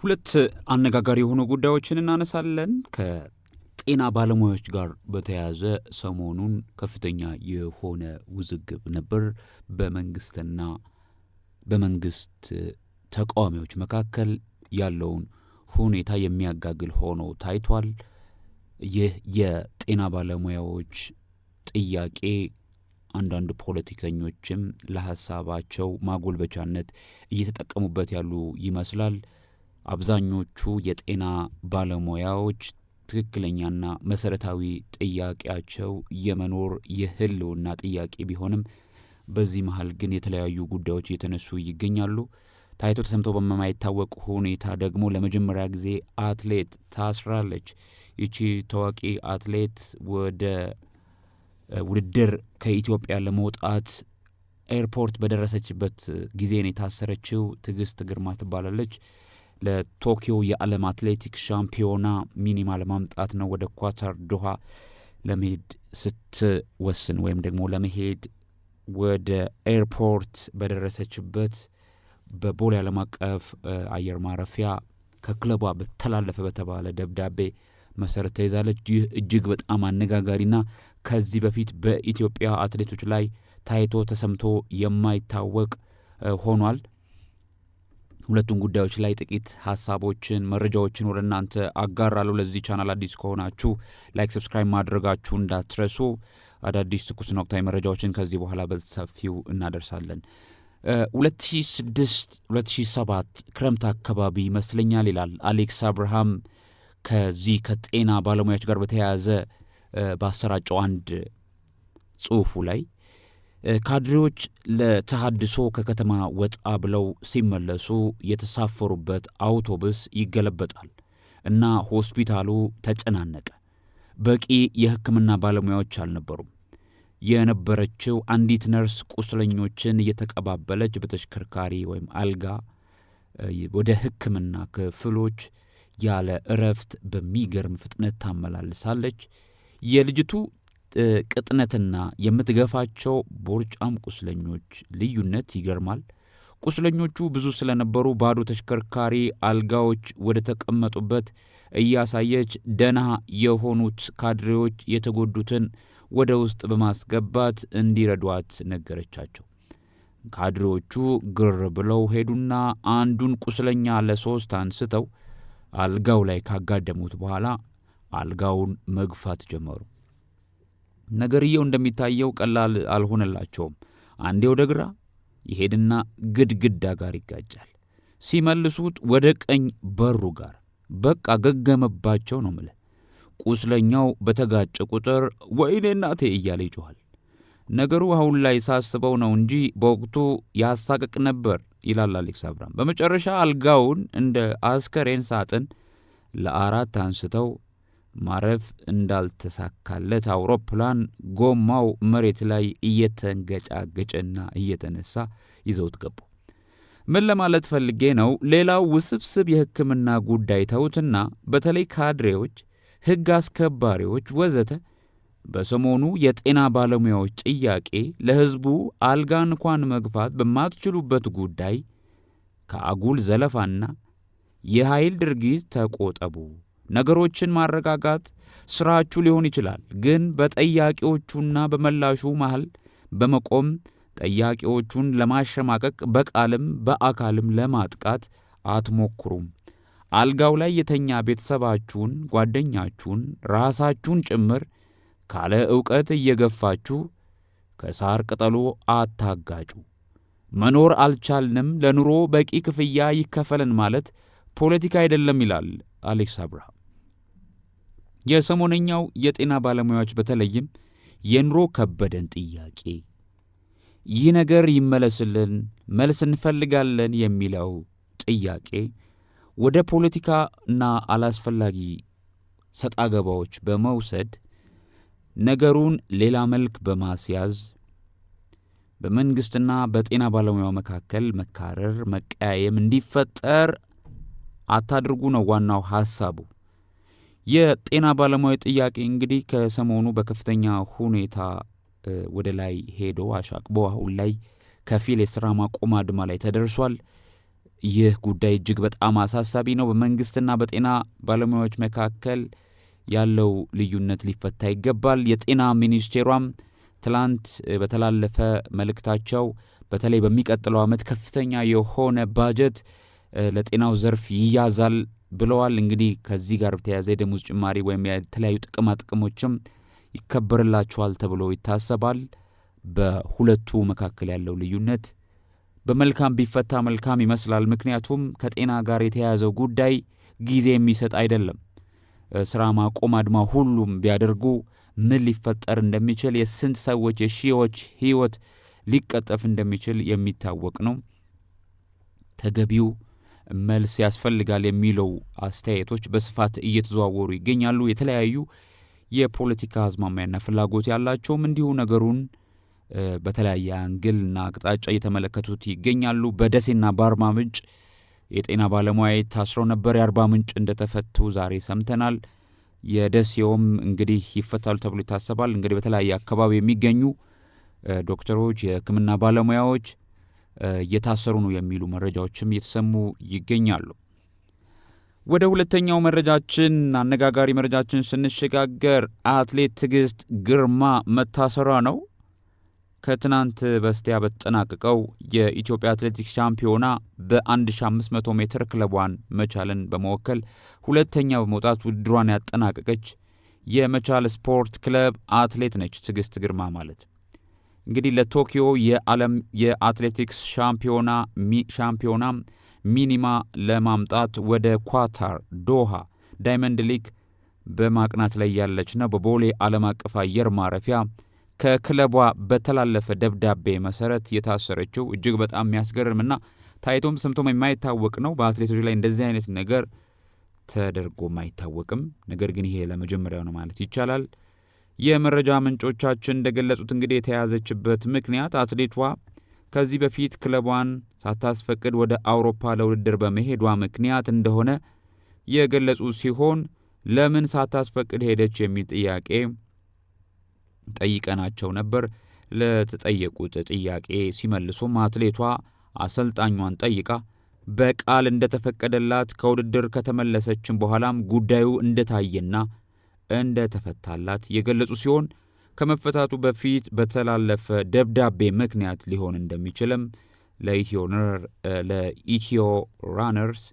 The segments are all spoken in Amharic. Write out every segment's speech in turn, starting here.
ሁለት አነጋጋሪ የሆኑ ጉዳዮችን እናነሳለን። ከጤና ባለሙያዎች ጋር በተያያዘ ሰሞኑን ከፍተኛ የሆነ ውዝግብ ነበር በመንግስትና በመንግስት ተቃዋሚዎች መካከል ያለውን ሁኔታ የሚያጋግል ሆኖ ታይቷል። ይህ የጤና ባለሙያዎች ጥያቄ አንዳንድ ፖለቲከኞችም ለሐሳባቸው ማጎልበቻነት እየተጠቀሙበት ያሉ ይመስላል። አብዛኞቹ የጤና ባለሙያዎች ትክክለኛና መሰረታዊ ጥያቄያቸው የመኖር የህልውና ጥያቄ ቢሆንም በዚህ መሃል ግን የተለያዩ ጉዳዮች እየተነሱ ይገኛሉ። ታይቶ ተሰምቶ በማይታወቅ ሁኔታ ደግሞ ለመጀመሪያ ጊዜ አትሌት ታስራለች። ይቺ ታዋቂ አትሌት ወደ ውድድር ከኢትዮጵያ ለመውጣት ኤርፖርት በደረሰችበት ጊዜ ነው የታሰረችው። ትዕግስት ግርማ ትባላለች። ለቶኪዮ የዓለም አትሌቲክስ ሻምፒዮና ሚኒማ ለማምጣት ነው ወደ ኳታር ዶሃ ለመሄድ ስትወስን ወይም ደግሞ ለመሄድ ወደ ኤርፖርት በደረሰችበት በቦሌ ዓለም አቀፍ አየር ማረፊያ ከክለቧ በተላለፈ በተባለ ደብዳቤ መሰረት ተይዛለች። ይህ እጅግ በጣም አነጋጋሪና ከዚህ በፊት በኢትዮጵያ አትሌቶች ላይ ታይቶ ተሰምቶ የማይታወቅ ሆኗል። ሁለቱም ጉዳዮች ላይ ጥቂት ሐሳቦችን መረጃዎችን ወደ እናንተ አጋራለሁ። ለዚህ ቻናል አዲስ ከሆናችሁ ላይክ፣ ሰብስክራይብ ማድረጋችሁ እንዳትረሱ። አዳዲስ ትኩስና ወቅታዊ መረጃዎችን ከዚህ በኋላ በሰፊው እናደርሳለን። 2006-2007 ክረምት አካባቢ ይመስለኛል ይላል አሌክስ አብርሃም ከዚህ ከጤና ባለሙያዎች ጋር በተያያዘ ባሰራጨው አንድ ጽሑፉ ላይ ካድሬዎች ለተሃድሶ ከከተማ ወጣ ብለው ሲመለሱ የተሳፈሩበት አውቶቡስ ይገለበጣል እና ሆስፒታሉ ተጨናነቀ። በቂ የሕክምና ባለሙያዎች አልነበሩም። የነበረችው አንዲት ነርስ ቁስለኞችን እየተቀባበለች በተሽከርካሪ ወይም አልጋ ወደ ሕክምና ክፍሎች ያለ እረፍት በሚገርም ፍጥነት ታመላልሳለች። የልጅቱ ቅጥነትና የምትገፋቸው ቦርጫም ቁስለኞች ልዩነት ይገርማል። ቁስለኞቹ ብዙ ስለነበሩ ባዶ ተሽከርካሪ አልጋዎች ወደ ተቀመጡበት እያሳየች ደህና የሆኑት ካድሬዎች የተጎዱትን ወደ ውስጥ በማስገባት እንዲረዷት ነገረቻቸው። ካድሬዎቹ ግር ብለው ሄዱና አንዱን ቁስለኛ ለሶስት አንስተው አልጋው ላይ ካጋደሙት በኋላ አልጋውን መግፋት ጀመሩ። ነገርየው እንደሚታየው ቀላል አልሆነላቸውም። አንዴ ወደ ግራ ይሄድና ግድግዳ ጋር ይጋጫል። ሲመልሱት ወደ ቀኝ በሩ ጋር። በቃ ገገመባቸው ነው ምለ። ቁስለኛው በተጋጨ ቁጥር ወይኔ እናቴ እያለ ይጮኋል። ነገሩ አሁን ላይ ሳስበው ነው እንጂ በወቅቱ ያሳቅቅ ነበር ይላል አሌክስ አብርሃም። በመጨረሻ አልጋውን እንደ አስከሬን ሳጥን ለአራት አንስተው ማረፍ እንዳልተሳካለት አውሮፕላን ጎማው መሬት ላይ እየተንገጫገጨና እየተነሳ ይዘውት ገቡ። ምን ለማለት ፈልጌ ነው? ሌላው ውስብስብ የሕክምና ጉዳይ ተውትና በተለይ ካድሬዎች፣ ሕግ አስከባሪዎች ወዘተ በሰሞኑ የጤና ባለሙያዎች ጥያቄ ለሕዝቡ አልጋ እንኳን መግፋት በማትችሉበት ጉዳይ ከአጉል ዘለፋና የኃይል ድርጊት ተቆጠቡ። ነገሮችን ማረጋጋት ስራችሁ ሊሆን ይችላል፣ ግን በጠያቂዎቹና በመላሹ መሃል በመቆም ጠያቂዎቹን ለማሸማቀቅ በቃልም በአካልም ለማጥቃት አትሞክሩም። አልጋው ላይ የተኛ ቤተሰባችሁን፣ ጓደኛችሁን፣ ራሳችሁን ጭምር ካለ ዕውቀት እየገፋችሁ ከሳር ቅጠሉ አታጋጩ። መኖር አልቻልንም፣ ለኑሮ በቂ ክፍያ ይከፈለን ማለት ፖለቲካ አይደለም ይላል አሌክስ አብርሃም። የሰሞነኛው የጤና ባለሙያዎች በተለይም የኑሮ ከበደን ጥያቄ ይህ ነገር ይመለስልን፣ መልስ እንፈልጋለን የሚለው ጥያቄ ወደ ፖለቲካና አላስፈላጊ ሰጣ ገባዎች በመውሰድ ነገሩን ሌላ መልክ በማስያዝ በመንግስትና በጤና ባለሙያው መካከል መካረር፣ መቀያየም እንዲፈጠር አታድርጉ ነው ዋናው ሐሳቡ። የጤና ባለሙያ ጥያቄ እንግዲህ ከሰሞኑ በከፍተኛ ሁኔታ ወደ ላይ ሄዶ አሻቅቦ አሁን ላይ ከፊል የሥራ ማቆም አድማ ላይ ተደርሷል። ይህ ጉዳይ እጅግ በጣም አሳሳቢ ነው። በመንግስትና በጤና ባለሙያዎች መካከል ያለው ልዩነት ሊፈታ ይገባል። የጤና ሚኒስቴሯም ትላንት በተላለፈ መልእክታቸው በተለይ በሚቀጥለው ዓመት ከፍተኛ የሆነ ባጀት ለጤናው ዘርፍ ይያዛል ብለዋል። እንግዲህ ከዚህ ጋር በተያያዘ የደሞዝ ጭማሪ ወይም የተለያዩ ጥቅማ ጥቅሞችም ይከበርላቸዋል ተብሎ ይታሰባል። በሁለቱ መካከል ያለው ልዩነት በመልካም ቢፈታ መልካም ይመስላል። ምክንያቱም ከጤና ጋር የተያያዘው ጉዳይ ጊዜ የሚሰጥ አይደለም። ስራ ማቆም አድማ ሁሉም ቢያደርጉ ምን ሊፈጠር እንደሚችል የስንት ሰዎች የሺዎች ህይወት ሊቀጠፍ እንደሚችል የሚታወቅ ነው። ተገቢው መልስ ያስፈልጋል የሚለው አስተያየቶች በስፋት እየተዘዋወሩ ይገኛሉ። የተለያዩ የፖለቲካ አዝማሚያና ፍላጎት ያላቸውም እንዲሁ ነገሩን በተለያየ አንግልና አቅጣጫ እየተመለከቱት ይገኛሉ። በደሴና በአርባ ምንጭ የጤና ባለሙያ ታስረው ነበር። የአርባ ምንጭ እንደተፈቱ ዛሬ ሰምተናል። የደሴውም እንግዲህ ይፈታሉ ተብሎ ይታሰባል። እንግዲህ በተለያየ አካባቢ የሚገኙ ዶክተሮች፣ የሕክምና ባለሙያዎች እየታሰሩ ነው የሚሉ መረጃዎችም እየተሰሙ ይገኛሉ። ወደ ሁለተኛው መረጃችን አነጋጋሪ መረጃችን ስንሸጋገር አትሌት ትዕግስት ግርማ መታሰሯ ነው። ከትናንት በስቲያ በተጠናቀቀው የኢትዮጵያ አትሌቲክስ ሻምፒዮና በ1500 ሜትር ክለቧን መቻልን በመወከል ሁለተኛ በመውጣት ውድድሯን ያጠናቀቀች የመቻል ስፖርት ክለብ አትሌት ነች ትዕግስት ግርማ ማለት። እንግዲህ ለቶኪዮ የዓለም የአትሌቲክስ ሻምፒዮና ሚኒማ ለማምጣት ወደ ኳታር ዶሃ ዳይመንድ ሊግ በማቅናት ላይ ያለች ነው። በቦሌ ዓለም አቀፍ አየር ማረፊያ ከክለቧ በተላለፈ ደብዳቤ መሰረት የታሰረችው እጅግ በጣም የሚያስገርምና ታይቶም ሰምቶም የማይታወቅ ነው። በአትሌቶች ላይ እንደዚህ አይነት ነገር ተደርጎም አይታወቅም። ነገር ግን ይሄ ለመጀመሪያው ነው ማለት ይቻላል። የመረጃ ምንጮቻችን እንደገለጹት እንግዲህ የተያዘችበት ምክንያት አትሌቷ ከዚህ በፊት ክለቧን ሳታስፈቅድ ወደ አውሮፓ ለውድድር በመሄዷ ምክንያት እንደሆነ የገለጹ ሲሆን ለምን ሳታስፈቅድ ሄደች የሚል ጥያቄ ጠይቀናቸው ነበር። ለተጠየቁት ጥያቄ ሲመልሱም አትሌቷ አሰልጣኟን ጠይቃ በቃል እንደተፈቀደላት ከውድድር ከተመለሰችም በኋላም ጉዳዩ እንደታየና እንደተፈታላት የገለጹ ሲሆን ከመፈታቱ በፊት በተላለፈ ደብዳቤ ምክንያት ሊሆን እንደሚችልም ለኢትዮ ራነርስ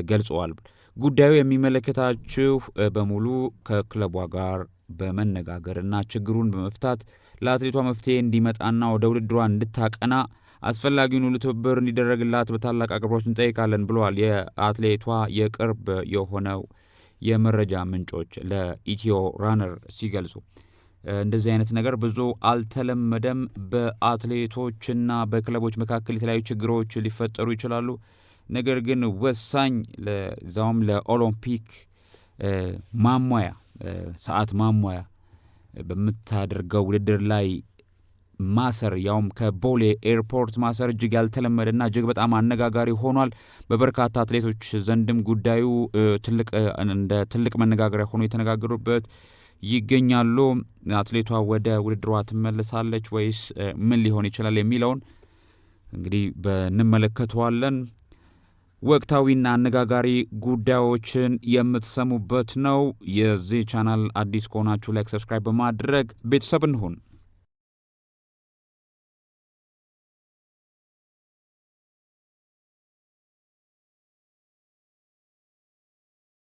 ገልጸዋል። ጉዳዩ የሚመለከታችሁ በሙሉ ከክለቧ ጋር በመነጋገርና ችግሩን በመፍታት ለአትሌቷ መፍትሄ እንዲመጣና ወደ ውድድሯ እንድታቀና አስፈላጊውን ሁሉ ትብብር እንዲደረግላት በታላቅ አክብሮት እንጠይቃለን ብለዋል። የአትሌቷ የቅርብ የሆነው የመረጃ ምንጮች ለኢትዮ ራነር ሲገልጹ እንደዚህ አይነት ነገር ብዙ አልተለመደም። በአትሌቶችና በክለቦች መካከል የተለያዩ ችግሮች ሊፈጠሩ ይችላሉ። ነገር ግን ወሳኝ ለዛውም ለኦሎምፒክ ማሟያ ሰዓት ማሟያ በምታደርገው ውድድር ላይ ማሰር ያውም ከቦሌ ኤርፖርት ማሰር እጅግ ያልተለመደና እጅግ በጣም አነጋጋሪ ሆኗል። በበርካታ አትሌቶች ዘንድም ጉዳዩ እንደ ትልቅ መነጋገሪያ ሆኖ የተነጋገሩበት ይገኛሉ። አትሌቷ ወደ ውድድሯ ትመለሳለች ወይስ ምን ሊሆን ይችላል የሚለውን እንግዲህ እንመለከተዋለን። ወቅታዊና አነጋጋሪ ጉዳዮችን የምትሰሙበት ነው። የዚህ ቻናል አዲስ ከሆናችሁ ላይክ፣ ሰብስክራይብ በማድረግ ቤተሰብ እንሁን።